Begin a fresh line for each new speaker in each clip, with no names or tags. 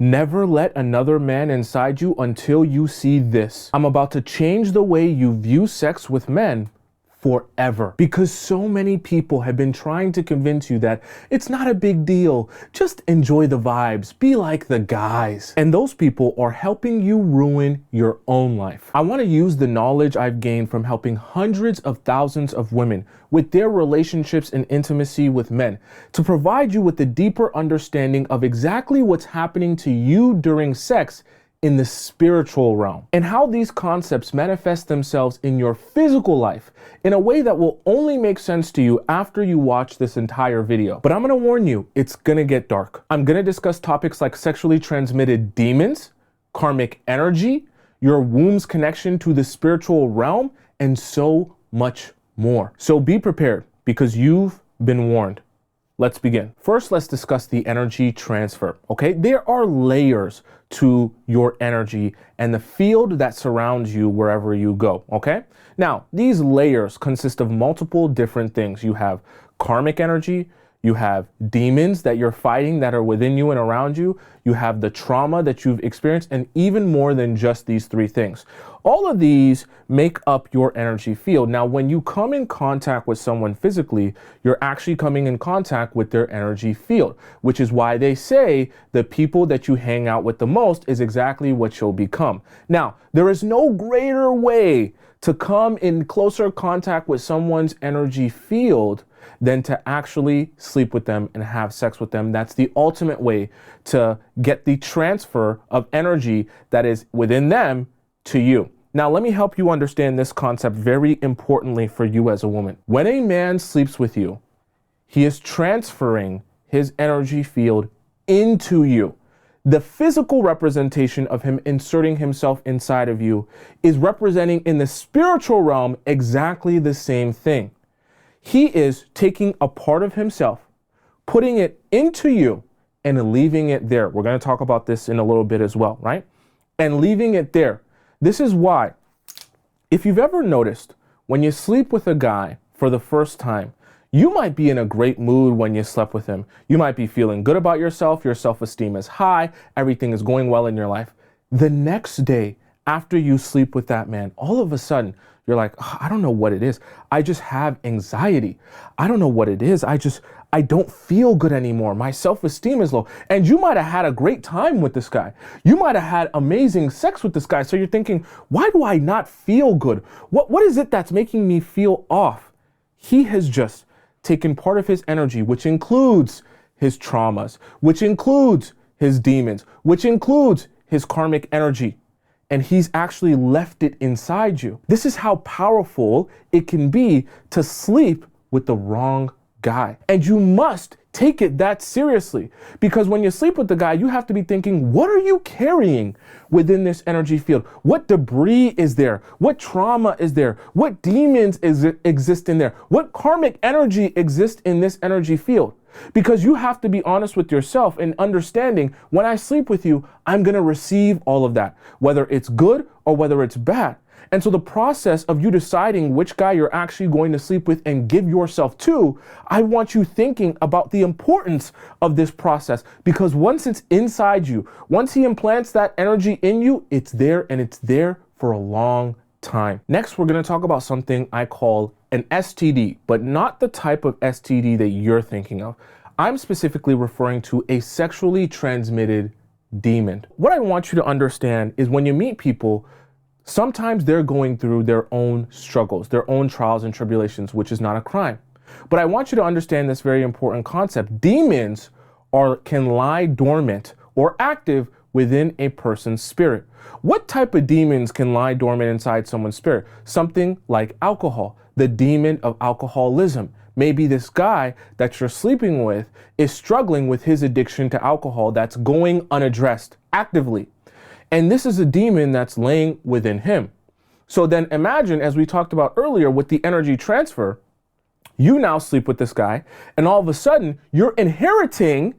Never let another man inside you until you see this. I'm about to change the way you view sex with men forever. Because so many people have been trying to convince you that it's not a big deal. Just enjoy the vibes. Be like the guys. And those people are helping you ruin your own life. I want to use the knowledge I've gained from helping hundreds of thousands of women with their relationships and intimacy with men to provide you with a deeper understanding of exactly what's happening to you during sex in the spiritual realm, and how these concepts manifest themselves in your physical life in a way that will only make sense to you after you watch this entire video. But I'm gonna warn you, it's gonna get dark. I'm gonna discuss topics like sexually transmitted demons, karmic energy, your womb's connection to the spiritual realm, and so much more. So be prepared, because you've been warned. Let's begin. First, let's discuss the energy transfer, okay? There are layers to your energy and the field that surrounds you wherever you go, okay? Now, these layers consist of multiple different things. You have karmic energy, you have demons that you're fighting that are within you and around you, you have the trauma that you've experienced, and even more than just these three things. All of these make up your energy field. Now, when you come in contact with someone physically, you're actually coming in contact with their energy field, which is why they say the people that you hang out with the most is exactly what you'll become. Now, there is no greater way to come in closer contact with someone's energy field than to actually sleep with them and have sex with them. That's the ultimate way to get the transfer of energy that is within them to you. Now, let me help you understand this concept very importantly for you as a woman. When a man sleeps with you, he is transferring his energy field into you. The physical representation of him inserting himself inside of you is representing in the spiritual realm exactly the same thing. He is taking a part of himself, putting it into you, and leaving it there. We're going to talk about this in a little bit as well, right? And leaving it there. This is why, if you've ever noticed, when you sleep with a guy for the first time, you might be in a great mood when you slept with him. You might be feeling good about yourself. Your self-esteem is high. Everything is going well in your life. The next day, after you sleep with that man, all of a sudden, you're like, oh, I don't know what it is. I just have anxiety. I don't know what it is. I don't feel good anymore. My self-esteem is low. And you might have had a great time with this guy. You might have had amazing sex with this guy. So you're thinking, why do I not feel good? What is it that's making me feel off? He has just taken part of his energy, which includes his traumas, which includes his demons, which includes his karmic energy, and he's actually left it inside you. This is how powerful it can be to sleep with the wrong guy. And you must take it that seriously, because when you sleep with the guy, you have to be thinking, what are you carrying within this energy field? What debris is there? What trauma is there? What demons exist in there? What karmic energy exists in this energy field? Because you have to be honest with yourself and understanding, when I sleep with you, I'm going to receive all of that, whether it's good or whether it's bad. And so the process of you deciding which guy you're actually going to sleep with and give yourself to, I want you thinking about the importance of this process, because once it's inside you, once he implants that energy in you, it's there, and it's there for a long time. Next, we're going to talk about something I call an STD, but not the type of STD that you're thinking of. I'm specifically referring to a sexually transmitted demon. What I want you to understand is, when you meet people, sometimes they're going through their own struggles, their own trials and tribulations, which is not a crime. But I want you to understand this very important concept. Demons can lie dormant or active within a person's spirit. What type of demons can lie dormant inside someone's spirit? Something like alcohol, the demon of alcoholism. Maybe this guy that you're sleeping with is struggling with his addiction to alcohol that's going unaddressed actively. And this is a demon that's laying within him. So then imagine, as we talked about earlier with the energy transfer, you now sleep with this guy, and all of a sudden you're inheriting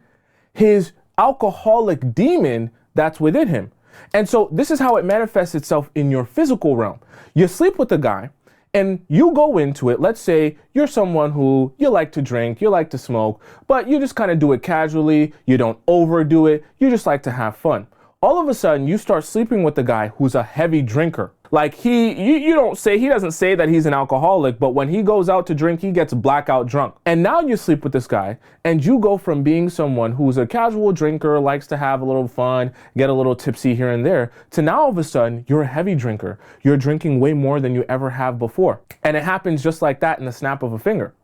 his alcoholic demon that's within him. And so this is how it manifests itself in your physical realm. You sleep with a guy, And you go into it, let's say you're someone who you like to drink, you like to smoke, but you just kind of do it casually, you don't overdo it, you just like to have fun. All of a sudden, you start sleeping with the guy who's a heavy drinker. Like he doesn't say that he's an alcoholic, but when he goes out to drink, he gets blackout drunk. And now you sleep with this guy and you go from being someone who's a casual drinker, likes to have a little fun, get a little tipsy here and there, to now all of a sudden you're a heavy drinker. You're drinking way more than you ever have before. And it happens just like that in the snap of a finger.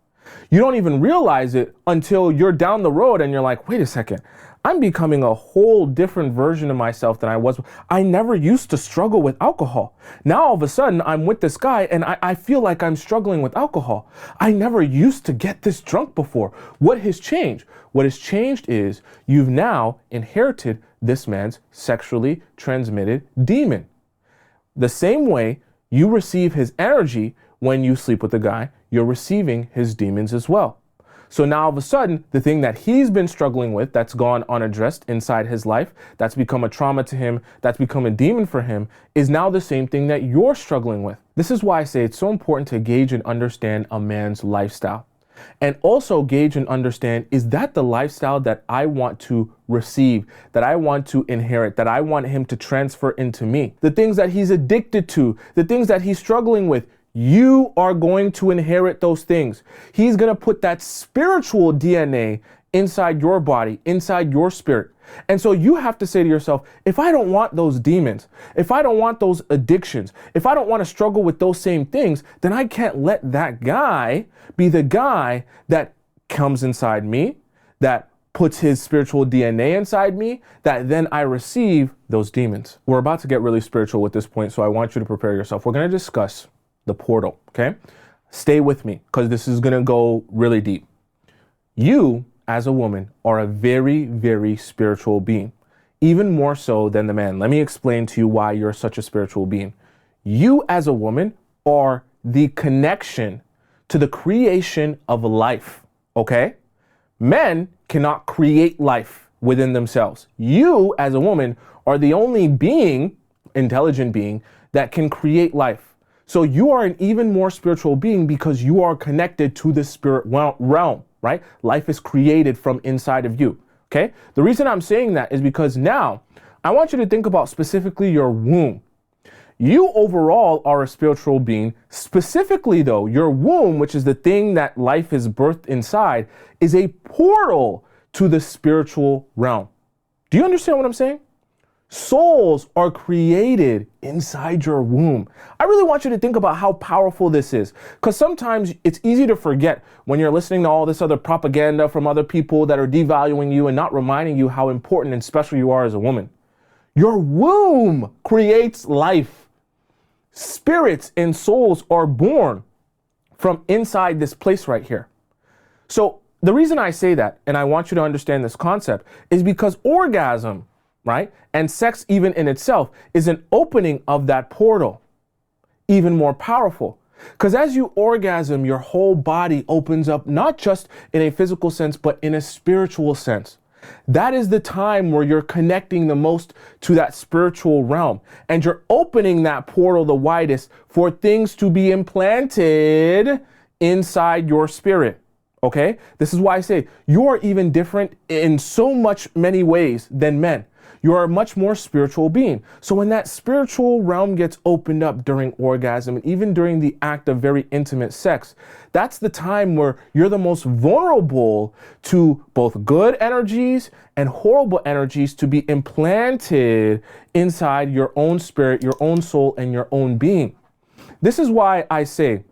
You don't even realize it until you're down the road and you're like, wait a second. I'm becoming a whole different version of myself than I was. I never used to struggle with alcohol. Now all of a sudden I'm with this guy and I feel like I'm struggling with alcohol. I never used to get this drunk before. What has changed? What has changed is you've now inherited this man's sexually transmitted demon. The same way you receive his energy when you sleep with a guy, you're receiving his demons as well. So now all of a sudden, the thing that he's been struggling with, that's gone unaddressed inside his life, that's become a trauma to him, that's become a demon for him, is now the same thing that you're struggling with. This is why I say it's so important to gauge and understand a man's lifestyle. And also gauge and understand, is that the lifestyle that I want to receive, that I want to inherit, that I want him to transfer into me? The things that he's addicted to, the things that he's struggling with, you are going to inherit those things. He's going to put that spiritual DNA inside your body, inside your spirit. And so you have to say to yourself, if I don't want those demons, if I don't want those addictions, if I don't want to struggle with those same things, then I can't let that guy be the guy that comes inside me, that puts his spiritual DNA inside me, that then I receive those demons. We're about to get really spiritual with this point, so I want you to prepare yourself. We're going to discuss the portal, okay? Stay with me because this is going to go really deep. You, as a woman, are a very, very spiritual being, even more so than the man. Let me explain to you why you're such a spiritual being. You, as a woman, are the connection to the creation of life, okay? Men cannot create life within themselves. You, as a woman, are the only being, intelligent being, that can create life. So you are an even more spiritual being because you are connected to the spirit realm, right? Life is created from inside of you, okay? The reason I'm saying that is because now I want you to think about specifically your womb. You overall are a spiritual being. Specifically though, your womb, which is the thing that life is birthed inside, is a portal to the spiritual realm. Do you understand what I'm saying? Souls are created inside your womb. I really want you to think about how powerful this is, because sometimes it's easy to forget when you're listening to all this other propaganda from other people that are devaluing you and not reminding you how important and special you are as a woman. Your womb creates life. Spirits and souls are born from inside this place right here. So the reason I say that, and I want you to understand this concept, is because orgasm, right? And sex even in itself is an opening of that portal, even more powerful. Because as you orgasm, your whole body opens up, not just in a physical sense, but in a spiritual sense. That is the time where you're connecting the most to that spiritual realm. And you're opening that portal the widest for things to be implanted inside your spirit. Okay? This is why I say you are even different in so many ways than men. You are a much more spiritual being. So when that spiritual realm gets opened up during orgasm and even during the act of very intimate sex, that's the time where you're the most vulnerable to both good energies and horrible energies to be implanted inside your own spirit, your own soul, and your own being. This is why I say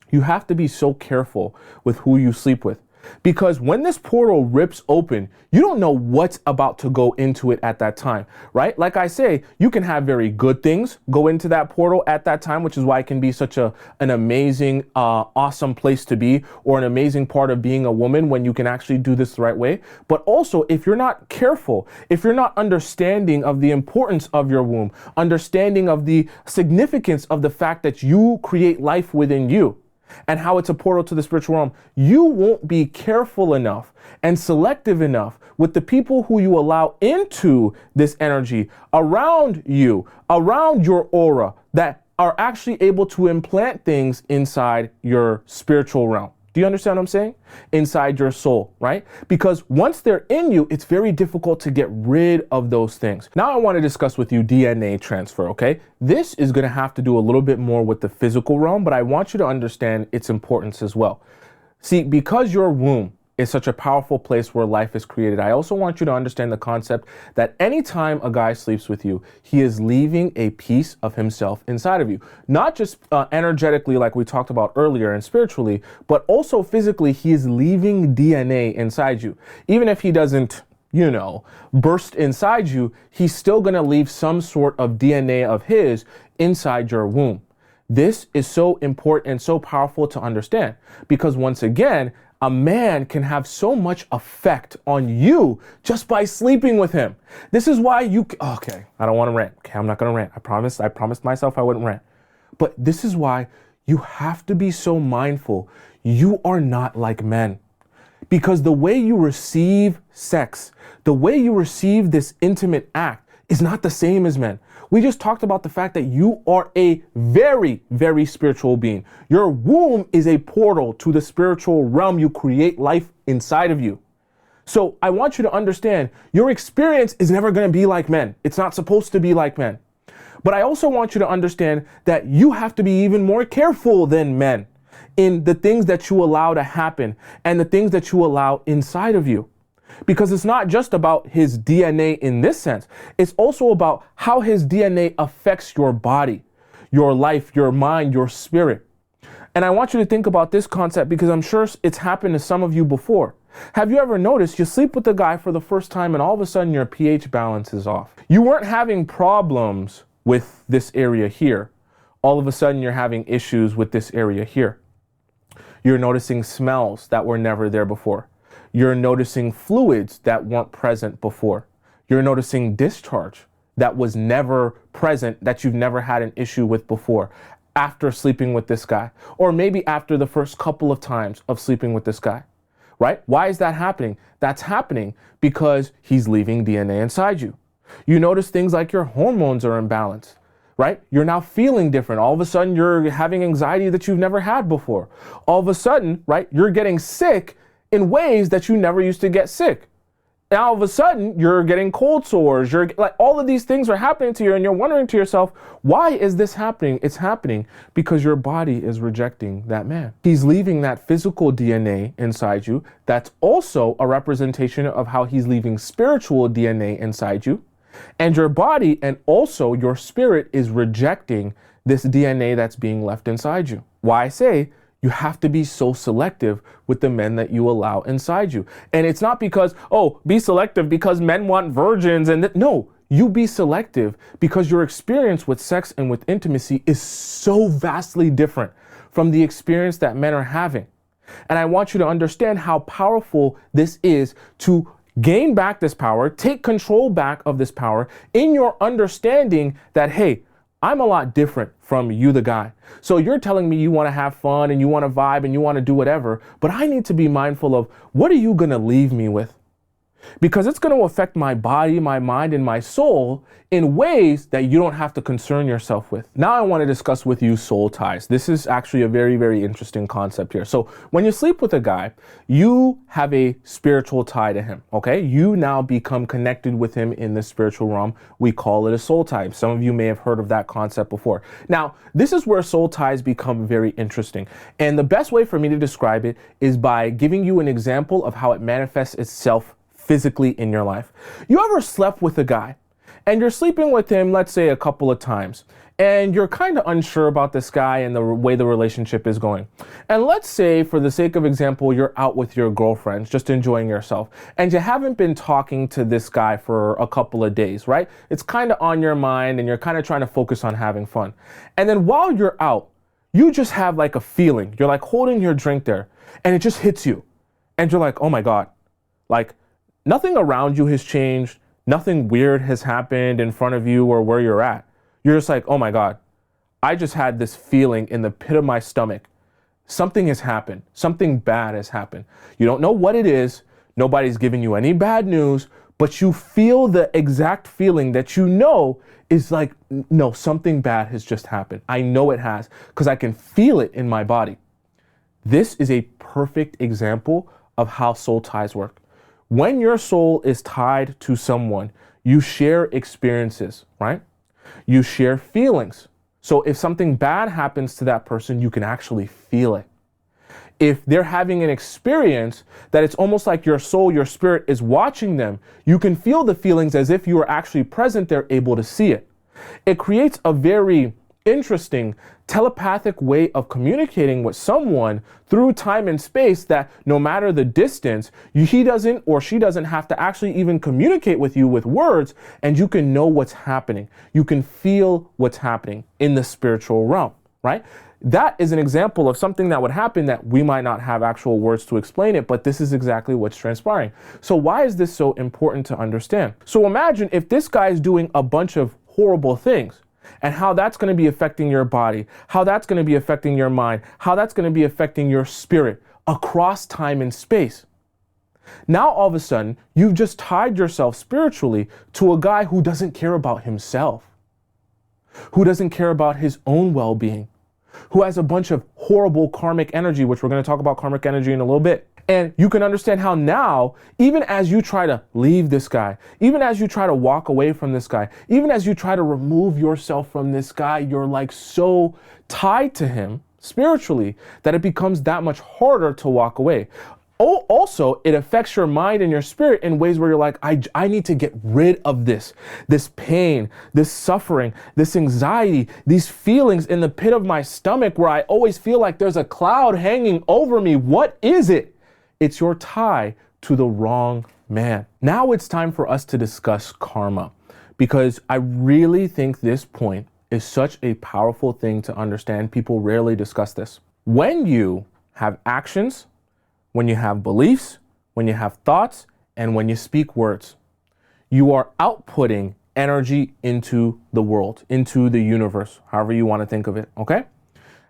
you have to be so careful with who you sleep with. Because when this portal rips open, you don't know what's about to go into it at that time, right? Like I say, you can have very good things go into that portal at that time, which is why it can be such an amazing, awesome place to be, or an amazing part of being a woman when you can actually do this the right way. But also, if you're not careful, if you're not understanding of the importance of your womb, understanding of the significance of the fact that you create life within you, and how it's a portal to the spiritual realm, you won't be careful enough and selective enough with the people who you allow into this energy around you, around your aura, that are actually able to implant things inside your spiritual realm. Do you understand what I'm saying? Inside your soul, right? Because once they're in you, it's very difficult to get rid of those things. Now I want to discuss with you DNA transfer, okay? This is going to have to do a little bit more with the physical realm, but I want you to understand its importance as well. See, because your womb is such a powerful place where life is created, I also want you to understand the concept that anytime a guy sleeps with you, he is leaving a piece of himself inside of you. Not just energetically, like we talked about earlier, and spiritually, but also physically, he is leaving DNA inside you. Even if he doesn't, burst inside you, he's still gonna leave some sort of DNA of his inside your womb. This is so important and so powerful to understand because once again, a man can have so much effect on you just by sleeping with him. This is why okay, I don't want to rant. Okay, I'm not going to rant. I promised myself I wouldn't rant. But this is why you have to be so mindful. You are not like men. Because the way you receive sex, the way you receive this intimate act is not the same as men. We just talked about the fact that you are a very, very spiritual being. Your womb is a portal to the spiritual realm. You create life inside of you. So I want you to understand your experience is never going to be like men. It's not supposed to be like men. But I also want you to understand that you have to be even more careful than men in the things that you allow to happen and the things that you allow inside of you. Because it's not just about his DNA in this sense. It's also about how his DNA affects your body, your life, your mind, your spirit. And I want you to think about this concept because I'm sure it's happened to some of you before. Have you ever noticed you sleep with a guy for the first time and all of a sudden your pH balance is off? You weren't having problems with this area here. All of a sudden you're having issues with this area here. You're noticing smells that were never there before. You're noticing fluids that weren't present before. You're noticing discharge that was never present, that you've never had an issue with before after sleeping with this guy, or maybe after the first couple of times of sleeping with this guy, right? Why is that happening? That's happening because he's leaving DNA inside you. You notice things like your hormones are imbalanced, right? You're now feeling different. All of a sudden, you're having anxiety that you've never had before. All of a sudden, right, you're getting sick in ways that you never used to get sick. Now, all of a sudden, you're getting cold sores. You're like, all of these things are happening to you and you're wondering to yourself, why is this happening? It's happening because your body is rejecting that man. He's leaving that physical DNA inside you. That's also a representation of how he's leaving spiritual DNA inside you. And your body and also your spirit is rejecting this DNA that's being left inside you. Why I say you have to be so selective with the men that you allow inside you. And it's not because, be selective because men want virgins no, you be selective because your experience with sex and with intimacy is so vastly different from the experience that men are having. And I want you to understand how powerful this is to gain back this power, take control back of this power in your understanding that, hey, I'm a lot different from you, the guy. So you're telling me you want to have fun and you want to vibe and you want to do whatever, but I need to be mindful of what are you going to leave me with? Because it's going to affect my body, my mind, and my soul in ways that you don't have to concern yourself with. Now I want to discuss with you soul ties. This is actually a very, very interesting concept here. So when you sleep with a guy, you have a spiritual tie to him, okay? You now become connected with him in the spiritual realm. We call it a soul tie. Some of you may have heard of that concept before. Now, this is where soul ties become very interesting. And the best way for me to describe it is by giving you an example of how it manifests itself physically in your life. You ever slept with a guy and you're sleeping with him, let's say a couple of times, and you're kind of unsure about this guy and the way the relationship is going. And let's say, for the sake of example, you're out with your girlfriends, just enjoying yourself, and you haven't been talking to this guy for a couple of days, right? It's kind of on your mind and you're kind of trying to focus on having fun. And then while you're out, you just have like a feeling. You're like holding your drink there and it just hits you. And you're like, oh my God, like, nothing around you has changed. Nothing weird has happened in front of you or where you're at. You're just like, oh my God, I just had this feeling in the pit of my stomach. Something has happened. Something bad has happened. You don't know what it is. Nobody's giving you any bad news, but you feel the exact feeling that you know is like, no, something bad has just happened. I know it has because I can feel it in my body. This is a perfect example of how soul ties work. When your soul is tied to someone, you share experiences, right? You share feelings. So if something bad happens to that person, you can actually feel it. If they're having an experience that it's almost like your soul, your spirit is watching them, you can feel the feelings as if you were actually present there, able to see it. It creates a very interesting telepathic way of communicating with someone through time and space that no matter the distance, he doesn't or she doesn't have to actually even communicate with you with words, and you can know what's happening. You can feel what's happening in the spiritual realm, right? That is an example of something that would happen that we might not have actual words to explain it, but this is exactly what's transpiring. So why is this so important to understand? So imagine if this guy is doing a bunch of horrible things, and how that's going to be affecting your body, how that's going to be affecting your mind, how that's going to be affecting your spirit across time and space. Now, all of a sudden, you've just tied yourself spiritually to a guy who doesn't care about himself, who doesn't care about his own well-being, who has a bunch of horrible karmic energy, which we're going to talk about karmic energy in a little bit. And you can understand how now, even as you try to leave this guy, even as you try to walk away from this guy, even as you try to remove yourself from this guy, you're like so tied to him spiritually that it becomes that much harder to walk away. Also, it affects your mind and your spirit in ways where you're like, I need to get rid of this pain, this suffering, this anxiety, these feelings in the pit of my stomach where I always feel like there's a cloud hanging over me. What is it? It's your tie to the wrong man. Now it's time for us to discuss karma, because I really think this point is such a powerful thing to understand. People rarely discuss this. When you have actions, when you have beliefs, when you have thoughts, and when you speak words, you are outputting energy into the world, into the universe, however you want to think of it, okay?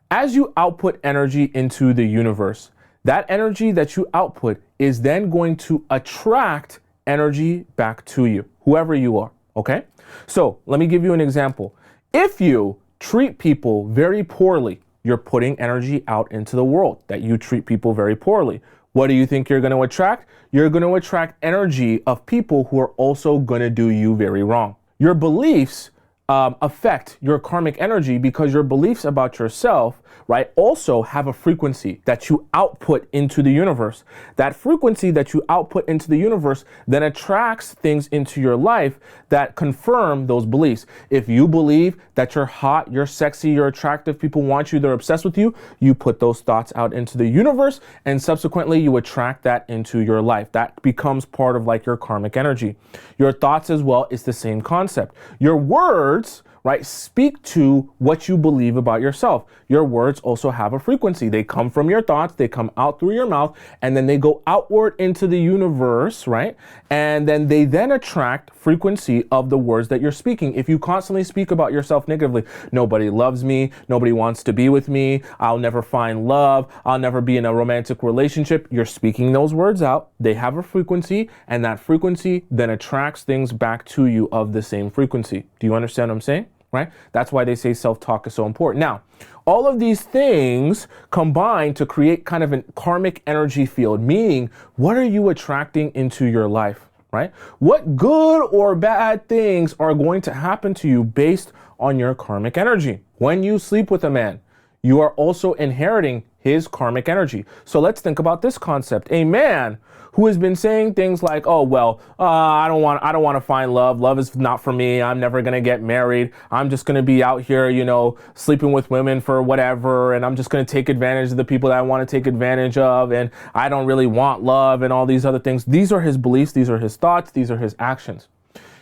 As you output energy into the universe, that energy that you output is then going to attract energy back to you, whoever you are, okay? So let me give you an example. If you treat people very poorly, you're putting energy out into the world that you treat people very poorly. What do you think you're going to attract? You're going to attract energy of people who are also going to do you very wrong. Your beliefs affect your karmic energy because your beliefs about yourself, right, also have a frequency that you output into the universe. That frequency that you output into the universe then attracts things into your life that confirm those beliefs. If you believe that you're hot, you're sexy, you're attractive, people want you, they're obsessed with you, you put those thoughts out into the universe, and subsequently you attract that into your life. That becomes part of like your karmic energy. Your thoughts as well is the same concept. Your words, right, speak to what you believe about yourself. Your words also have a frequency. They come from your thoughts, they come out through your mouth, and then they go outward into the universe, right? And then they then attract frequency of the words that you're speaking. If you constantly speak about yourself negatively, nobody loves me, nobody wants to be with me, I'll never find love, I'll never be in a romantic relationship, you're speaking those words out, they have a frequency, and that frequency then attracts things back to you of the same frequency. Do you understand what I'm saying? Right? That's why they say self-talk is so important. Now, all of these things combine to create kind of a karmic energy field, meaning what are you attracting into your life, right? What good or bad things are going to happen to you based on your karmic energy? When you sleep with a man, you are also inheriting his karmic energy. So let's think about this concept. A man who has been saying things like, oh, well, I don't want to find love. Love is not for me. I'm never going to get married. I'm just going to be out here, you know, sleeping with women for whatever. And I'm just going to take advantage of the people that I want to take advantage of. And I don't really want love and all these other things. These are his beliefs. These are his thoughts. These are his actions.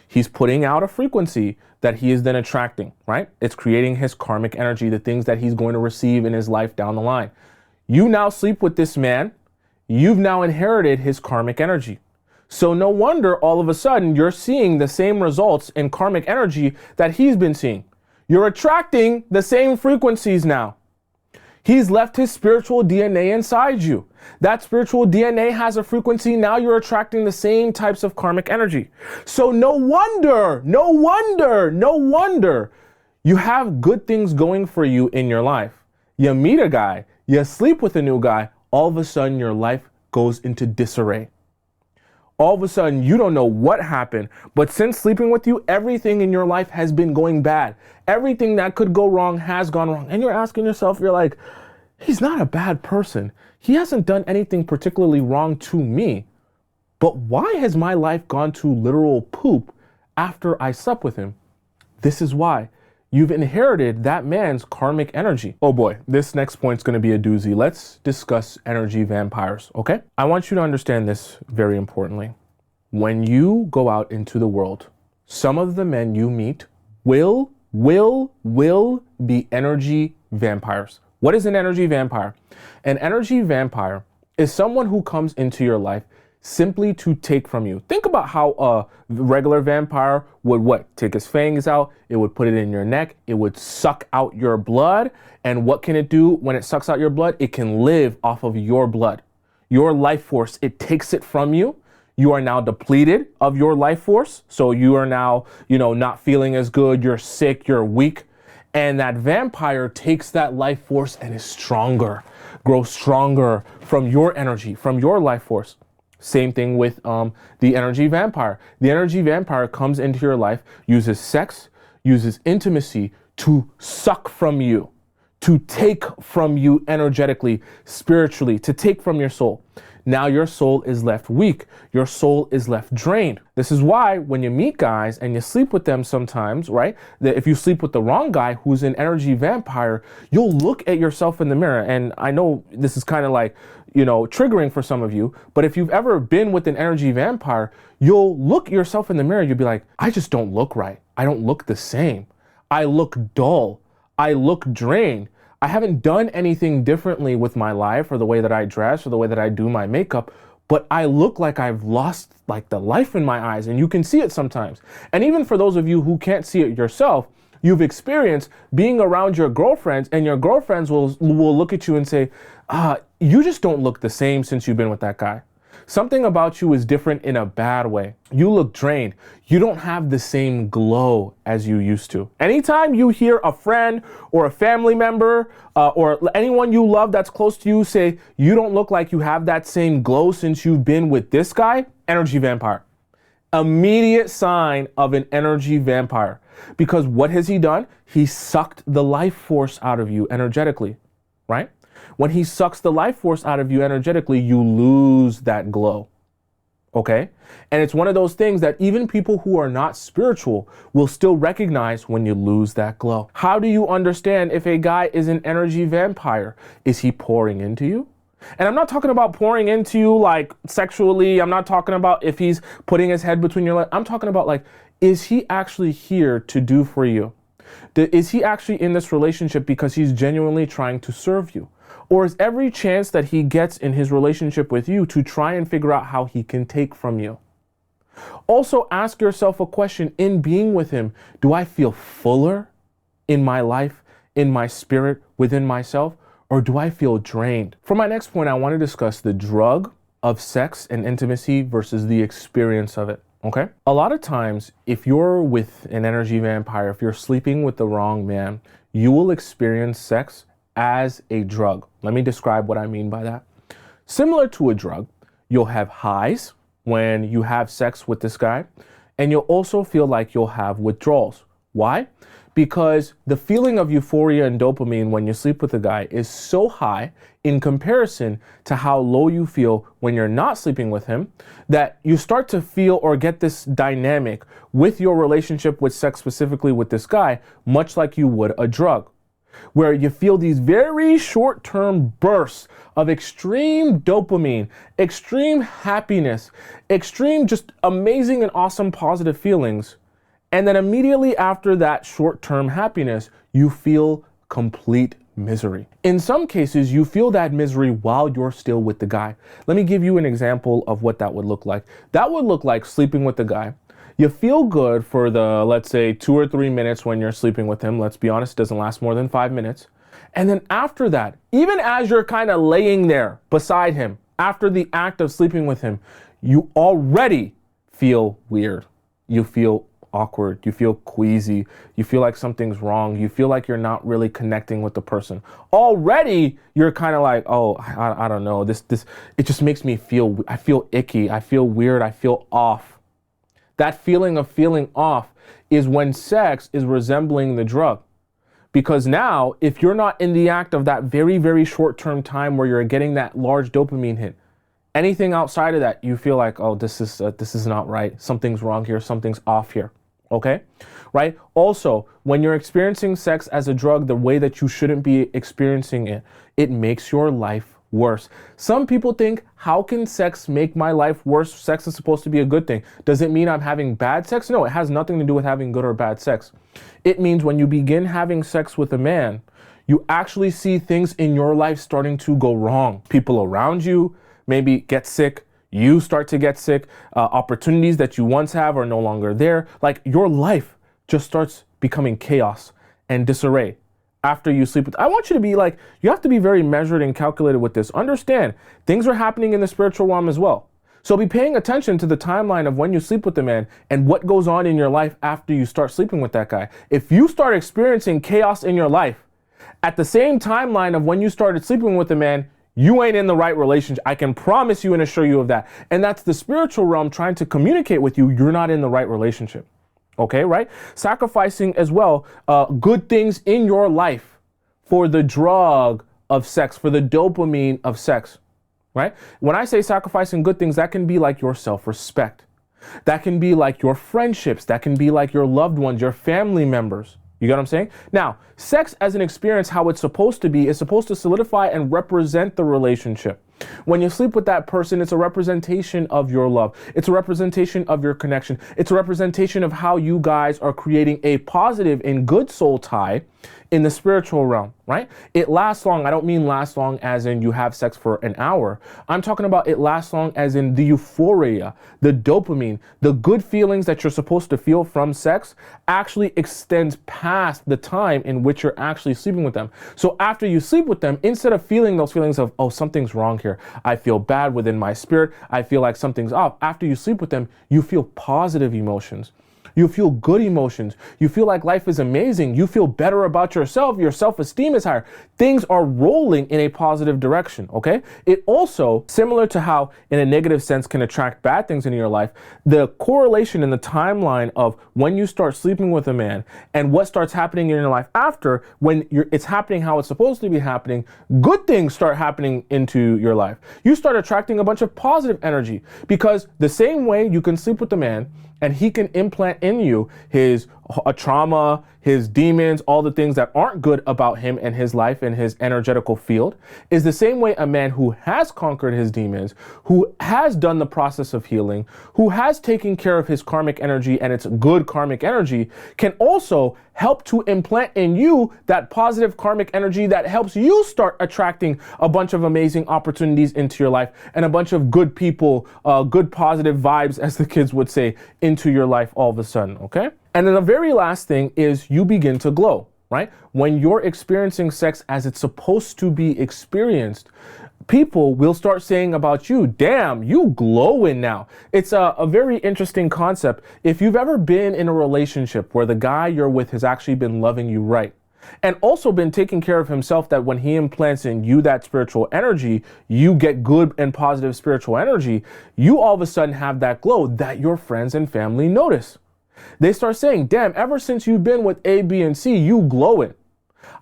He's putting out a frequency that he is then attracting, right? It's creating his karmic energy, the things that he's going to receive in his life down the line. You now sleep with this man. You've now inherited his karmic energy. So no wonder all of a sudden you're seeing the same results in karmic energy that he's been seeing. You're attracting the same frequencies now. He's left his spiritual DNA inside you. That spiritual DNA has a frequency. Now you're attracting the same types of karmic energy. So no wonder you have good things going for you in your life. You meet a guy, you sleep with a new guy, all of a sudden your life goes into disarray. All of a sudden, you don't know what happened, but since sleeping with you, everything in your life has been going bad. Everything that could go wrong has gone wrong. And you're asking yourself, you're like, he's not a bad person. He hasn't done anything particularly wrong to me. But why has my life gone to literal poop after I slept with him? This is why. You've inherited that man's karmic energy. Oh boy, this next point's gonna be a doozy. Let's discuss energy vampires, okay? I want you to understand this very importantly. When you go out into the world, some of the men you meet will be energy vampires. What is an energy vampire? An energy vampire is someone who comes into your life simply to take from you. Think about how a regular vampire would take his fangs out, it would put it in your neck, it would suck out your blood. And what can it do when it sucks out your blood? It can live off of your blood. Your life force, it takes it from you. You are now depleted of your life force. So you are now, not feeling as good, you're sick, you're weak. And that vampire takes that life force and is stronger, grows stronger from your energy, from your life force. Same thing with the energy vampire. The energy vampire comes into your life, uses sex, uses intimacy to suck from you, to take from you energetically, spiritually, to take from your soul. Now your soul is left weak. Your soul is left drained. This is why when you meet guys and you sleep with them sometimes, right? That if you sleep with the wrong guy who's an energy vampire, you'll look at yourself in the mirror. And I know this is kind of like, triggering for some of you, but if you've ever been with an energy vampire, you'll look yourself in the mirror. You'll be like, I just don't look right. I don't look the same. I look dull. I look drained. I haven't done anything differently with my life or the way that I dress or the way that I do my makeup, but I look like I've lost the life in my eyes, and you can see it sometimes. And even for those of you who can't see it yourself, you've experienced being around your girlfriends, and your girlfriends will look at you and say, you just don't look the same since you've been with that guy. Something about you is different in a bad way. You look drained. You don't have the same glow as you used to. Anytime you hear a friend or a family member or anyone you love that's close to you say, you don't look like you have that same glow since you've been with this guy, energy vampire. Immediate sign of an energy vampire. Because what has he done? He sucked the life force out of you energetically, right? When he sucks the life force out of you energetically, you lose that glow, okay? And it's one of those things that even people who are not spiritual will still recognize when you lose that glow. How do you understand if a guy is an energy vampire? Is he pouring into you? And I'm not talking about pouring into you like sexually. I'm not talking about if he's putting his head between your legs. I'm talking about is he actually here to do for you? Is he actually in this relationship because he's genuinely trying to serve you? Or is every chance that he gets in his relationship with you to try and figure out how he can take from you? Also ask yourself a question, in being with him, do I feel fuller in my life, in my spirit, within myself, or do I feel drained? For my next point, I want to discuss the drug of sex and intimacy versus the experience of it. Okay? A lot of times, if you're with an energy vampire, if you're sleeping with the wrong man, you will experience sex as a drug. Let me describe what I mean by that. Similar to a drug, you'll have highs when you have sex with this guy, and you'll also feel like you'll have withdrawals. Why? Because the feeling of euphoria and dopamine when you sleep with a guy is so high in comparison to how low you feel when you're not sleeping with him, that you start to feel or get this dynamic with your relationship with sex, specifically with this guy, much like you would a drug, where you feel these very short-term bursts of extreme dopamine, extreme happiness, extreme just amazing and awesome positive feelings. And then immediately after that short-term happiness, you feel complete misery. In some cases, you feel that misery while you're still with the guy. Let me give you an example of what that would look like. That would look like sleeping with the guy. You feel good for the, let's say, 2 or 3 minutes when you're sleeping with him. Let's be honest, it doesn't last more than 5 minutes. And then after that, even as you're kind of laying there beside him, after the act of sleeping with him, you already feel weird. You feel awkward. You feel queasy. You feel like something's wrong. You feel like you're not really connecting with the person. Already, you're kind of like, oh, I don't know. It just makes me I feel icky. I feel weird. I feel off. That feeling of feeling off is when sex is resembling the drug. Because now, if you're not in the act of that very, very short-term time where you're getting that large dopamine hit, anything outside of that, you feel like, oh, this is not right. Something's wrong here. Something's off here. Okay? Right? Also, when you're experiencing sex as a drug, the way that you shouldn't be experiencing it, it makes your life worse. Some people think, how can sex make my life worse? Sex is supposed to be a good thing. Does it mean I'm having bad sex? No, it has nothing to do with having good or bad sex. It means when you begin having sex with a man, you actually see things in your life starting to go wrong. People around you maybe get sick. You start to get sick. Opportunities that you once have are no longer there. Like your life just starts becoming chaos and disarray after you sleep with. I want you to be like, you have to be very measured and calculated with this. Understand, things are happening in the spiritual realm as well. So be paying attention to the timeline of when you sleep with the man and what goes on in your life after you start sleeping with that guy. If you start experiencing chaos in your life at the same timeline of when you started sleeping with the man, you ain't in the right relationship. I can promise you and assure you of that. And that's the spiritual realm trying to communicate with you. You're not in the right relationship. Okay, right? Sacrificing as well good things in your life for the drug of sex, for the dopamine of sex, right? When I say sacrificing good things, that can be like your self-respect. That can be like your friendships. That can be like your loved ones, your family members. You get what I'm saying? Now, sex as an experience, how it's supposed to be, is supposed to solidify and represent the relationship. When you sleep with that person, it's a representation of your love. It's a representation of your connection. It's a representation of how you guys are creating a positive and good soul tie in the spiritual realm, right? It lasts long. I don't mean last long as in you have sex for an hour. I'm talking about it lasts long as in the euphoria, the dopamine, the good feelings that you're supposed to feel from sex actually extends past the time in which you're actually sleeping with them. So after you sleep with them, instead of feeling those feelings of, oh, something's wrong here, I feel bad within my spirit, I feel like something's off. After you sleep with them, you feel positive emotions. You feel good emotions. You feel like life is amazing. You feel better about yourself. Your self-esteem is higher. Things are rolling in a positive direction, okay? It also, similar to how in a negative sense can attract bad things into your life, the correlation in the timeline of when you start sleeping with a man and what starts happening in your life after, when it's happening how it's supposed to be happening, good things start happening into your life. You start attracting a bunch of positive energy because the same way you can sleep with a man and he can implant in you his trauma, his demons, all the things that aren't good about him and his life and his energetical field, is the same way a man who has conquered his demons, who has done the process of healing, who has taken care of his karmic energy and its good karmic energy, can also help to implant in you that positive karmic energy that helps you start attracting a bunch of amazing opportunities into your life and a bunch of good people, good positive vibes, as the kids would say, into your life all of a sudden, okay? And then the very last thing is you begin to glow, right? When you're experiencing sex as it's supposed to be experienced, people will start saying about you, damn, you glowing now. It's a very interesting concept. If you've ever been in a relationship where the guy you're with has actually been loving you right, and also been taking care of himself, that when he implants in you that spiritual energy, you get good and positive spiritual energy, you all of a sudden have that glow that your friends and family notice. They start saying, damn, ever since you've been with A, B, and C, you glowing.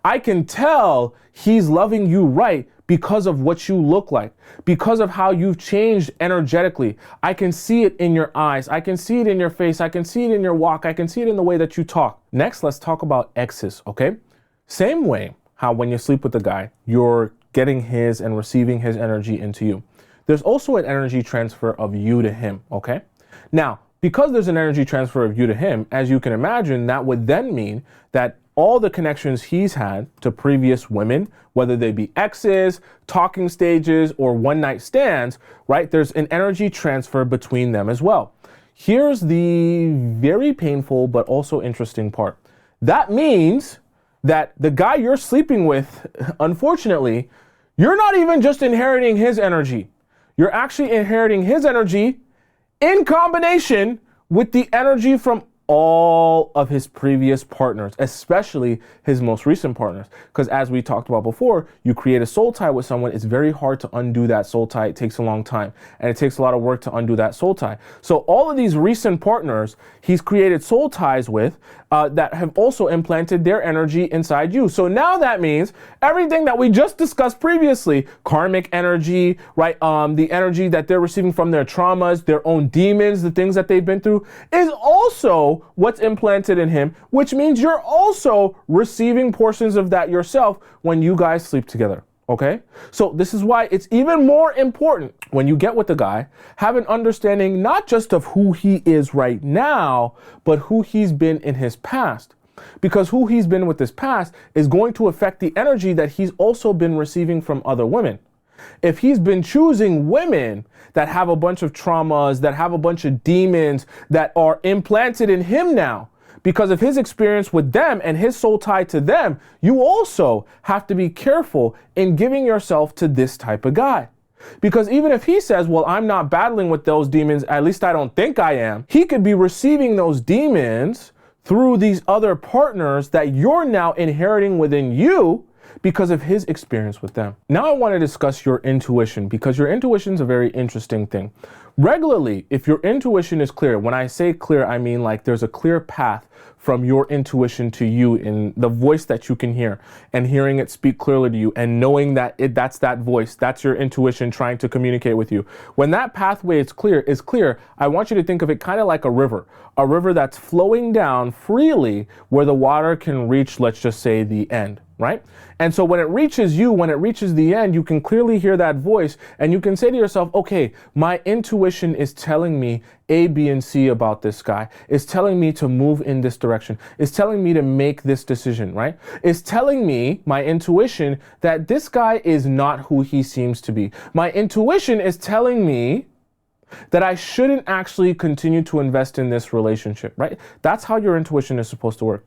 I can tell he's loving you right because of what you look like, because of how you've changed energetically. I can see it in your eyes. I can see it in your face. I can see it in your walk. I can see it in the way that you talk. Next, let's talk about exes, okay? Same way how when you sleep with the guy, you're getting his and receiving his energy into you. There's also an energy transfer of you to him, okay? Now, because there's an energy transfer of you to him, as you can imagine, that would then mean that all the connections he's had to previous women, whether they be exes, talking stages, or one-night stands, right? There's an energy transfer between them as well. Here's the very painful but also interesting part. That means that the guy you're sleeping with, unfortunately, you're not even just inheriting his energy. You're actually inheriting his energy in combination with the energy from all of his previous partners, especially his most recent partners. Because as we talked about before, you create a soul tie with someone, it's very hard to undo that soul tie. It takes a long time, and it takes a lot of work to undo that soul tie. So all of these recent partners he's created soul ties with that have also implanted their energy inside you. So now that means everything that we just discussed previously, karmic energy, right? The energy that they're receiving from their traumas, their own demons, the things that they've been through, is also what's implanted in him, which means you're also receiving portions of that yourself when you guys sleep together. Okay? So this is why it's even more important when you get with the guy, have an understanding not just of who he is right now, but who he's been in his past. Because who he's been with his past is going to affect the energy that he's also been receiving from other women. If he's been choosing women that have a bunch of traumas, that have a bunch of demons that are implanted in him now, because of his experience with them and his soul tie to them, you also have to be careful in giving yourself to this type of guy. Because even if he says, well, I'm not battling with those demons, at least I don't think I am, he could be receiving those demons through these other partners that you're now inheriting within you because of his experience with them. Now I want to discuss your intuition, because your intuition is a very interesting thing. Regularly, if your intuition is clear, when I say clear, I mean like there's a clear path from your intuition to you in the voice that you can hear, and hearing it speak clearly to you and knowing that that's that voice, that's your intuition trying to communicate with you. When that pathway is clear, I want you to think of it kind of like a river that's flowing down freely where the water can reach, let's just say, the end. Right? And so when it reaches you, when it reaches the end, you can clearly hear that voice and you can say to yourself, okay, my intuition is telling me A, B, and C about this guy. It's telling me to move in this direction. It's telling me to make this decision, right? It's telling me, my intuition, that this guy is not who he seems to be. My intuition is telling me that I shouldn't actually continue to invest in this relationship, right? That's how your intuition is supposed to work.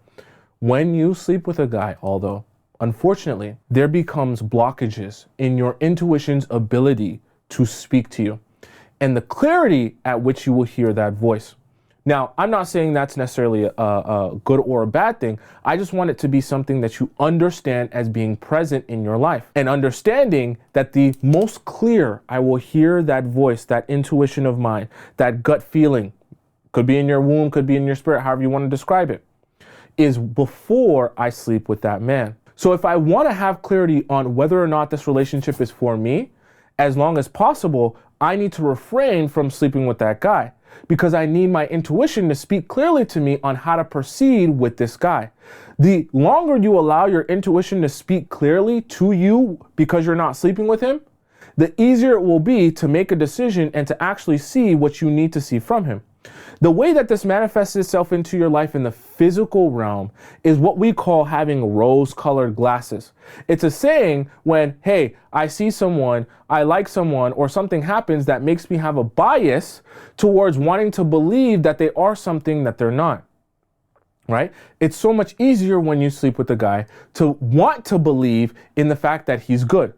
When you sleep with a guy, although, unfortunately, there becomes blockages in your intuition's ability to speak to you and the clarity at which you will hear that voice. Now, I'm not saying that's necessarily a good or a bad thing. I just want it to be something that you understand as being present in your life, and understanding that the most clear I will hear that voice, that intuition of mine, that gut feeling, could be in your womb, could be in your spirit, however you want to describe it, is before I sleep with that man. So if I want to have clarity on whether or not this relationship is for me, as long as possible, I need to refrain from sleeping with that guy, because I need my intuition to speak clearly to me on how to proceed with this guy. The longer you allow your intuition to speak clearly to you because you're not sleeping with him, the easier it will be to make a decision and to actually see what you need to see from him. The way that this manifests itself into your life in the physical realm is what we call having rose-colored glasses. It's a saying when, hey, I see someone, I like someone, or something happens that makes me have a bias towards wanting to believe that they are something that they're not. Right? It's so much easier when you sleep with a guy to want to believe in the fact that he's good.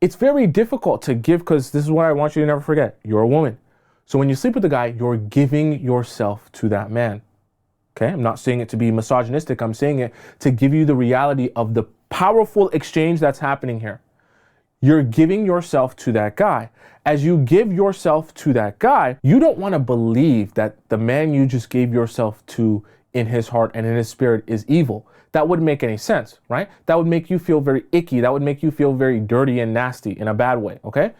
It's very difficult to give, because this is what I want you to never forget. You're a woman. So when you sleep with a guy, you're giving yourself to that man. Okay? I'm not saying it to be misogynistic. I'm saying it to give you the reality of the powerful exchange that's happening here. You're giving yourself to that guy. As you give yourself to that guy, you don't want to believe that the man you just gave yourself to in his heart and in his spirit is evil. That wouldn't make any sense, right? That would make you feel very icky. That would make you feel very dirty and nasty in a bad way, okay?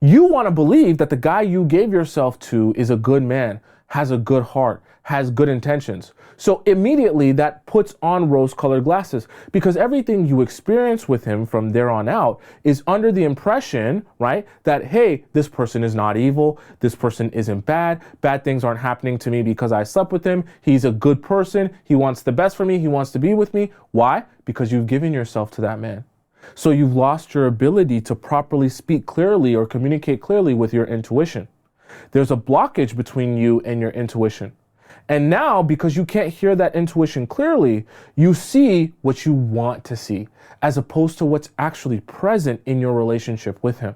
You want to believe that the guy you gave yourself to is a good man, has a good heart, has good intentions. So immediately that puts on rose-colored glasses, because everything you experience with him from there on out is under the impression, right, that, hey, this person is not evil, this person isn't bad things aren't happening to me because I slept with him, he's a good person, he wants the best for me, he wants to be with me. Why? Because you've given yourself to that man. So you've lost your ability to properly speak clearly or communicate clearly with your intuition. There's a blockage between you and your intuition. And now, because you can't hear that intuition clearly, you see what you want to see, as opposed to what's actually present in your relationship with him.